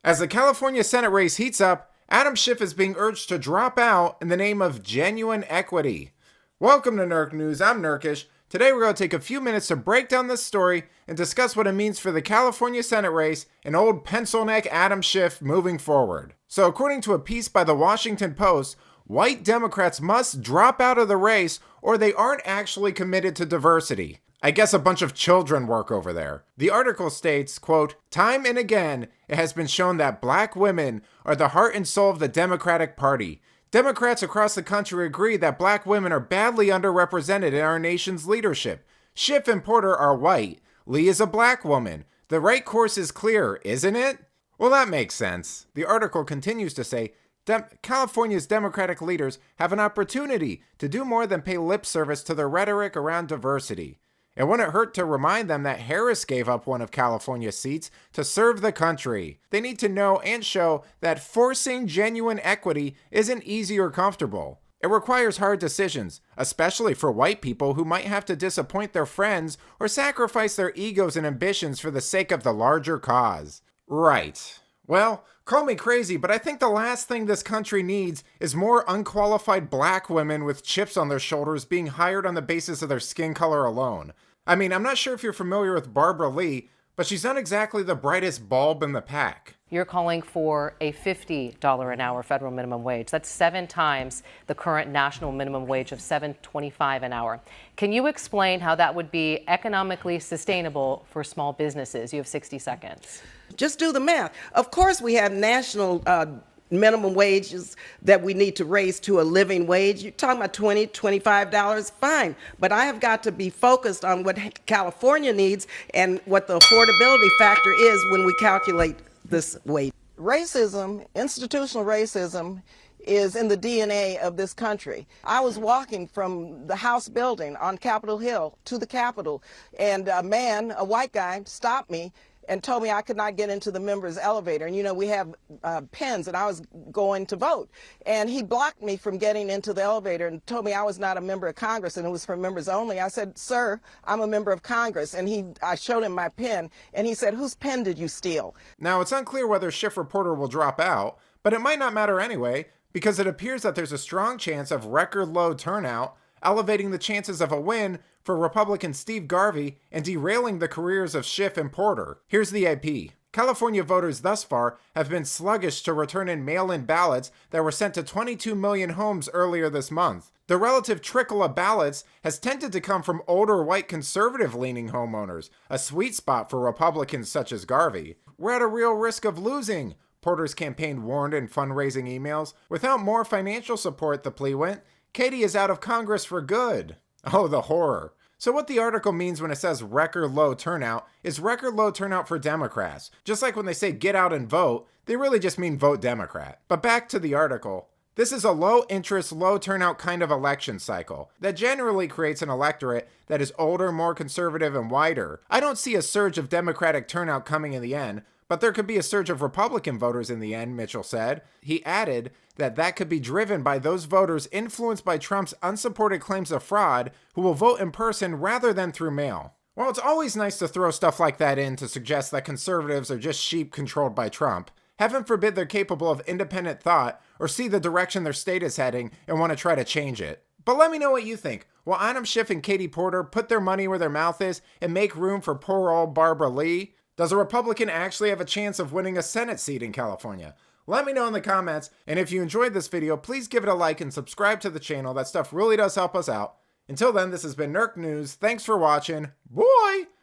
As the California Senate race heats up, Adam Schiff is being urged to drop out in the name of genuine equity. Welcome to Nerk News, I'm Nerkish. Today we're going to take a few minutes to break down this story and discuss what it means for the California Senate race and old pencil neck Adam Schiff moving forward. So according to a piece by the Washington Post, white Democrats must drop out of the race or they aren't actually committed to diversity. I guess a bunch of children work over there. The article states, quote, "Time and again, it has been shown that black women are the heart and soul of the Democratic Party. Democrats across the country agree that black women are badly underrepresented in our nation's leadership. Schiff and Porter are white. Lee is a black woman. The right course is clear, isn't it?" Well, that makes sense. The article continues to say, California's Democratic leaders have an opportunity to do more than pay lip service to their rhetoric around diversity. It wouldn't hurt to remind them that Harris gave up one of California's seats to serve the country. They need to know and show that forcing genuine equity isn't easy or comfortable. It requires hard decisions, especially for white people who might have to disappoint their friends or sacrifice their egos and ambitions for the sake of the larger cause. Right. Well, call me crazy, but I think the last thing this country needs is more unqualified black women with chips on their shoulders being hired on the basis of their skin color alone. I mean, I'm not sure if you're familiar with Barbara Lee, but she's not exactly the brightest bulb in the pack. You're calling for a $50 an hour federal minimum wage. That's 7 times the current national minimum wage of $7.25 an hour. Can you explain how that would be economically sustainable for small businesses? You have 60 seconds. Just do the math. Of course, we have national minimum wages that we need to raise to a living wage. You're talking about $20, $25, fine. But I have got to be focused on what California needs and what the affordability factor is when we calculate this wage. Racism, institutional racism, is in the DNA of this country. I was walking from the House building on Capitol Hill to the Capitol, and a man, a white guy, stopped me and told me I could not get into the members' elevator. And you know, we have pens, and I was going to vote. And he blocked me from getting into the elevator and told me I was not a member of Congress and it was for members only. I said, "Sir, I'm a member of Congress." And I showed him my pen, and he said, "Whose pen did you steal?" Now, it's unclear whether Schiff or Porter will drop out, but it might not matter anyway, because it appears that there's a strong chance of record low turnout, elevating the chances of a win for Republican Steve Garvey and derailing the careers of Schiff and Porter. Here's the AP. California voters thus far have been sluggish to return in mail-in ballots that were sent to 22 million homes earlier this month. The relative trickle of ballots has tended to come from older white conservative-leaning homeowners, a sweet spot for Republicans such as Garvey. "We're at a real risk of losing," Porter's campaign warned in fundraising emails. "Without more financial support," the plea went, "Katie is out of Congress for good." Oh, the horror. So what the article means when it says record low turnout is record low turnout for Democrats. Just like when they say get out and vote, they really just mean vote Democrat. But back to the article. This is a low interest, low turnout kind of election cycle that generally creates an electorate that is older, more conservative, and wider. I don't see a surge of Democratic turnout coming in the end, but there could be a surge of Republican voters in the end, Mitchell said. He added that could be driven by those voters influenced by Trump's unsupported claims of fraud who will vote in person rather than through mail. Well, it's always nice to throw stuff like that in to suggest that conservatives are just sheep controlled by Trump. Heaven forbid they're capable of independent thought or see the direction their state is heading and want to try to change it. But let me know what you think. Will Adam Schiff and Katie Porter put their money where their mouth is and make room for poor old Barbara Lee? Does a Republican actually have a chance of winning a Senate seat in California? Let me know in the comments, and if you enjoyed this video, please give it a like and subscribe to the channel. That stuff really does help us out. Until then, this has been Nerk News. Thanks for watching. Boy!